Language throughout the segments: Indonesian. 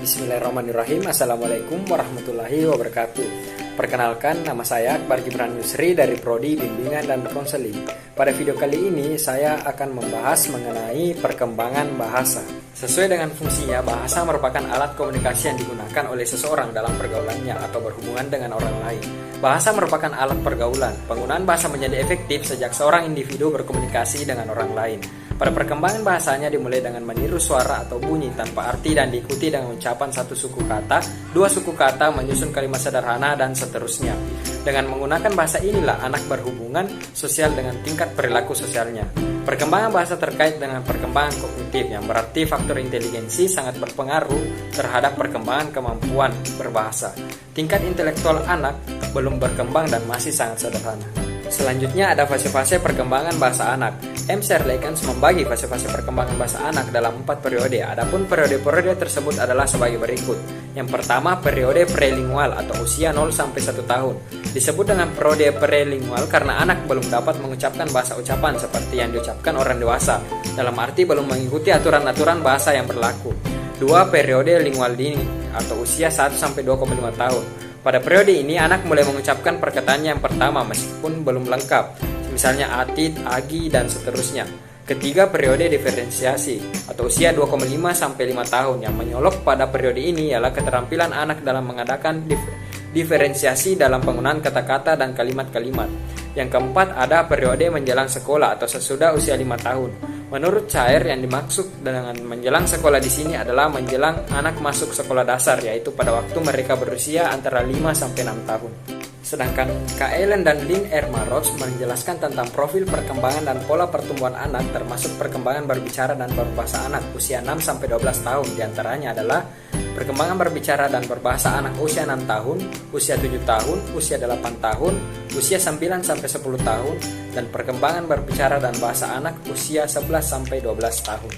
Bismillahirrahmanirrahim. Assalamualaikum warahmatullahi wabarakatuh. Perkenalkan, nama saya Akbar Gibran Yusri dari Prodi Bimbingan dan Konseling. Pada video kali ini saya akan membahas mengenai perkembangan bahasa. Sesuai dengan fungsinya, bahasa merupakan alat komunikasi yang digunakan oleh seseorang dalam pergaulannya atau berhubungan dengan orang lain. Bahasa merupakan alat pergaulan. Penggunaan bahasa menjadi efektif sejak seorang individu berkomunikasi dengan orang lain. Pada perkembangan bahasanya dimulai dengan meniru suara atau bunyi tanpa arti dan diikuti dengan ucapan satu suku kata, dua suku kata, menyusun kalimat sederhana, dan seterusnya. Dengan menggunakan bahasa inilah anak berhubungan sosial dengan tingkat perilaku sosialnya. Perkembangan bahasa terkait dengan perkembangan kognitif, yang berarti faktor inteligensi sangat berpengaruh terhadap perkembangan kemampuan berbahasa. Tingkat intelektual anak belum berkembang dan masih sangat sederhana. Selanjutnya ada fase-fase perkembangan bahasa anak. M. Serlekens membagi fase-fase perkembangan bahasa anak dalam 4 periode. Adapun periode-periode tersebut adalah sebagai berikut. Yang pertama, periode prelingual atau usia 0 sampai 1 tahun. Disebut dengan periode prelingual karena anak belum dapat mengucapkan bahasa ucapan seperti yang diucapkan orang dewasa, dalam arti belum mengikuti aturan-aturan bahasa yang berlaku. 2. Periode lingual dini atau usia 1 sampai 2,5 tahun. Pada periode ini anak mulai mengucapkan perkataannya yang pertama meskipun belum lengkap, misalnya atit, agi, dan seterusnya. Ketiga, periode diferensiasi atau usia 2,5 sampai 5 tahun. Yang menyolok pada periode ini ialah keterampilan anak dalam mengadakan diferensiasi dalam penggunaan kata-kata dan kalimat-kalimat. Yang keempat, ada periode menjelang sekolah atau sesudah usia 5 tahun. Menurut Cair, yang dimaksud dengan menjelang sekolah di sini adalah menjelang anak masuk sekolah dasar, yaitu pada waktu mereka berusia antara 5 sampai 6 tahun. Sedangkan K. Allen dan Lynn R. Marotz menjelaskan tentang profil perkembangan dan pola pertumbuhan anak, termasuk perkembangan berbicara dan berbahasa anak usia 6 sampai 12 tahun. Di antaranya adalah perkembangan berbicara dan berbahasa anak usia 6 tahun, usia 7 tahun, usia 8 tahun, usia 9 sampai 10 tahun, dan perkembangan berbicara dan bahasa anak usia 11 sampai 12 tahun.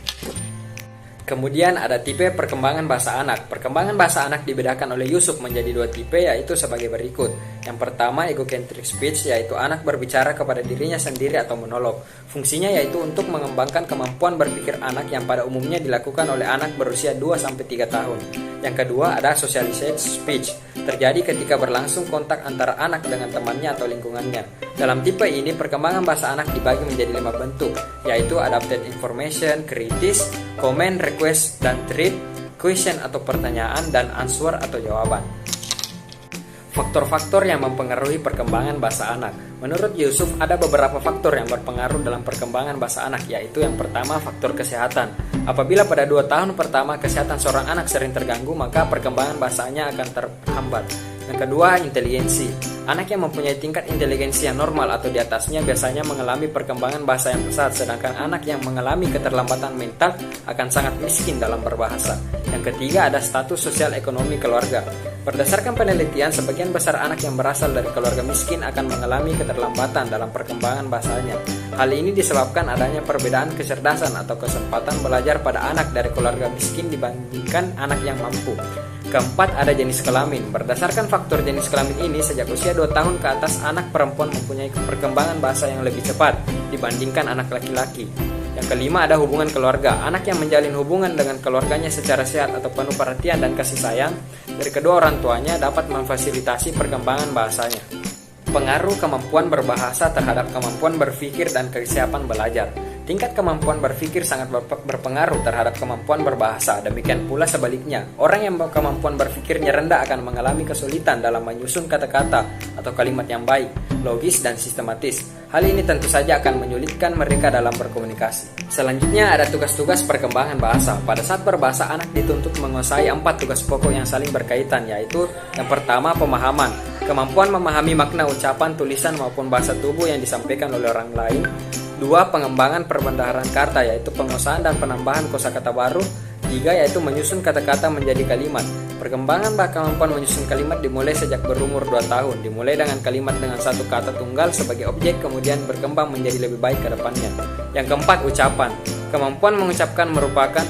Kemudian ada tipe perkembangan bahasa anak. Perkembangan bahasa anak dibedakan oleh Yusuf menjadi 2 tipe, yaitu sebagai berikut. Yang pertama, egocentric speech, yaitu anak berbicara kepada dirinya sendiri atau monolog. Fungsinya yaitu untuk mengembangkan kemampuan berpikir anak yang pada umumnya dilakukan oleh anak berusia 2-3 tahun. Yang kedua, ada socialized speech, terjadi ketika berlangsung kontak antara anak dengan temannya atau lingkungannya. Dalam tipe ini, perkembangan bahasa anak dibagi menjadi 5 bentuk, yaitu adapted information, kritis, comment, request, dan treat, question atau pertanyaan, dan answer atau jawaban. Faktor-faktor yang mempengaruhi perkembangan bahasa anak. Menurut Yusuf, ada beberapa faktor yang berpengaruh dalam perkembangan bahasa anak, yaitu yang pertama, faktor kesehatan. Apabila pada 2 tahun pertama kesehatan seorang anak sering terganggu, maka perkembangan bahasanya akan terhambat. Yang kedua, inteligensi. Anak yang mempunyai tingkat inteligensi yang normal atau di atasnya biasanya mengalami perkembangan bahasa yang pesat, sedangkan anak yang mengalami keterlambatan mental akan sangat miskin dalam berbahasa. Yang ketiga, ada status sosial ekonomi keluarga. Berdasarkan penelitian, sebagian besar anak yang berasal dari keluarga miskin akan mengalami keterlambatan dalam perkembangan bahasanya. Hal ini disebabkan adanya perbedaan kecerdasan atau kesempatan belajar pada anak dari keluarga miskin dibandingkan anak yang mampu. Keempat, ada jenis kelamin. Berdasarkan faktor jenis kelamin ini, sejak usia 2 tahun ke atas, anak perempuan mempunyai perkembangan bahasa yang lebih cepat dibandingkan anak laki-laki. Yang kelima, ada hubungan keluarga. Anak yang menjalin hubungan dengan keluarganya secara sehat atau penuh perhatian dan kasih sayang dari kedua orang tuanya dapat memfasilitasi perkembangan bahasanya. Pengaruh kemampuan berbahasa terhadap kemampuan berpikir dan kesiapan belajar. Tingkat kemampuan berpikir sangat berpengaruh terhadap kemampuan berbahasa. Demikian pula sebaliknya, orang yang kemampuan berpikirnya rendah akan mengalami kesulitan dalam menyusun kata-kata atau kalimat yang baik, logis, dan sistematis. Hal ini tentu saja akan menyulitkan mereka dalam berkomunikasi. Selanjutnya ada tugas-tugas perkembangan bahasa. Pada saat berbahasa, anak dituntut menguasai 4 tugas pokok yang saling berkaitan, yaitu yang pertama, pemahaman. Kemampuan memahami makna ucapan, tulisan, maupun bahasa tubuh yang disampaikan oleh orang lain. 2. Pengembangan perbendaharaan kata, yaitu pengusahaan dan penambahan kosakata baru. 3. Yaitu menyusun kata-kata menjadi kalimat. Perkembangan kemampuan menyusun kalimat dimulai sejak berumur 2 tahun. Dimulai dengan kalimat dengan satu kata tunggal sebagai objek, kemudian berkembang menjadi lebih baik ke depannya. Yang keempat, ucapan. Kemampuan mengucapkan merupakan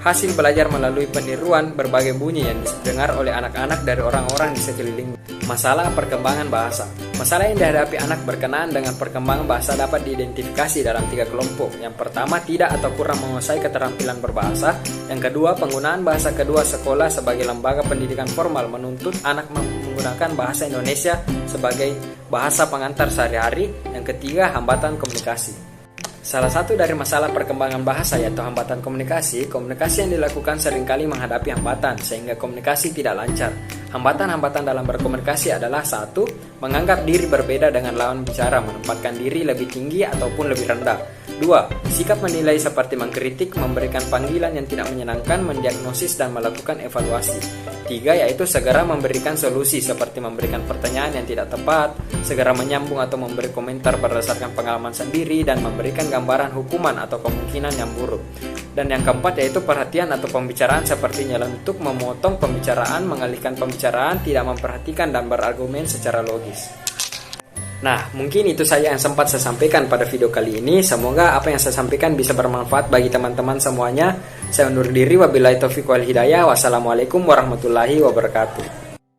hasil belajar melalui peniruan berbagai bunyi yang didengar oleh anak-anak dari orang-orang di sekeliling. Masalah perkembangan bahasa. Masalah yang dihadapi anak berkenaan dengan perkembangan bahasa dapat diidentifikasi dalam 3 kelompok. Yang pertama, tidak atau kurang menguasai keterampilan berbahasa. Yang kedua, penggunaan bahasa kedua sekolah sebagai lembaga pendidikan formal menuntut anak menggunakan bahasa Indonesia sebagai bahasa pengantar sehari-hari. Yang ketiga, hambatan komunikasi. Salah satu dari masalah perkembangan bahasa yaitu hambatan komunikasi. Komunikasi yang dilakukan seringkali menghadapi hambatan sehingga komunikasi tidak lancar. Hambatan-hambatan dalam berkomunikasi adalah: 1. Menganggap diri berbeda dengan lawan bicara, menempatkan diri lebih tinggi ataupun lebih rendah. 2. Sikap menilai seperti mengkritik, memberikan panggilan yang tidak menyenangkan, mendiagnosis dan melakukan evaluasi. 3. Yaitu segera memberikan solusi seperti memberikan pertanyaan yang tidak tepat, segera menyambung atau memberi komentar berdasarkan pengalaman sendiri, dan memberikan gambaran hukuman atau kemungkinan yang buruk. Dan yang keempat yaitu perhatian atau pembicaraan seperti nyelentuk, memotong pembicaraan, mengalihkan pembicaraan, tidak memperhatikan dan berargumen secara logis. Nah, mungkin itu saja yang sempat saya sampaikan pada video kali ini. Semoga apa yang saya sampaikan bisa bermanfaat bagi teman-teman semuanya. Saya undur diri, wabillahi taufiq wal hidayah. Wassalamualaikum warahmatullahi wabarakatuh.